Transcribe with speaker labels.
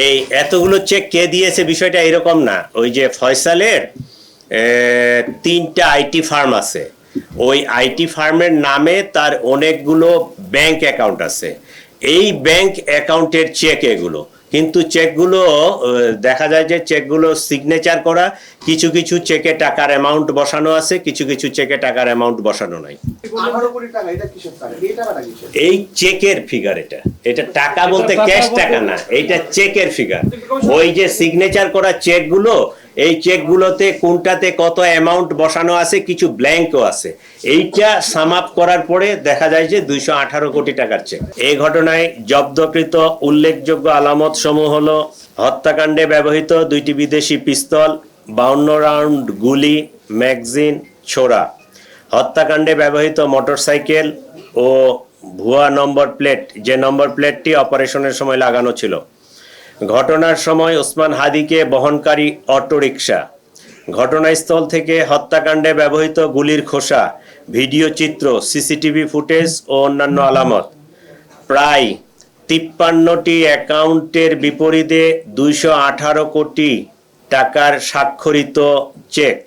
Speaker 1: এই এতগুলো চেক কে দিয়েছে বিষয়টা এরকম না। ওই যে ফয়সালের 3টা আইটি ফার্ম আছে, ওই আইটি ফার্মের নামে তার অনেকগুলো ব্যাংক অ্যাকাউন্ট আছে। এই ব্যাংক অ্যাকাউন্টের চেক এগুলো, কিন্তু চেকগুলো দেখা যায় যে চেকগুলো সিগনেচার করা, কিছু কিছু চেকে টাকার অ্যামাউন্ট বসানো আছে, কিছু কিছু চেকে টাকার অ্যামাউন্ট বসানো নাই। এই চেকের ফিগার, এটা এটা টাকা বলতে ক্যাশ টাকা না, এটা চেকের ফিগার। ওই যে সিগনেচার করা চেকগুলো, এই চেকগুলোতে কোনটাতে কত অ্যামাউন্ট বসানো আছে, কিছু ব্ল্যাঙ্কও আছে। এইটা সাম আপ করার পরে দেখা যায় যে 218 কোটি টাকার চেক। এই ঘটনায় জব্দকৃত উল্লেখযোগ্য আলামত সমূহ হলো: হত্যাকাণ্ডে ব্যবহৃত 2টি বিদেশি পিস্তল, 52 রাউন্ড গুলি, ম্যাগজিন, ছোরা, হত্যাকাণ্ডে ব্যবহৃত মোটরসাইকেল ও ভুয়া নম্বর প্লেট, যে নম্বর প্লেটটি অপারেশনের সময় লাগানো ছিল, ঘটনার সময় ওসমান হাদিকে বহনকারী অটোরিকশা, ঘটনাস্থল থেকে হত্যাকাণ্ডে ব্যবহৃত গুলির খোসা, ভিডিও চিত্র, সিসিটিভি ফুটেজ ও অন্যান্য আলামত। প্রায় 53টি অ্যাকাউন্টের বিপরীতে 218 কোটি টাকার স্বাক্ষরিত চেক।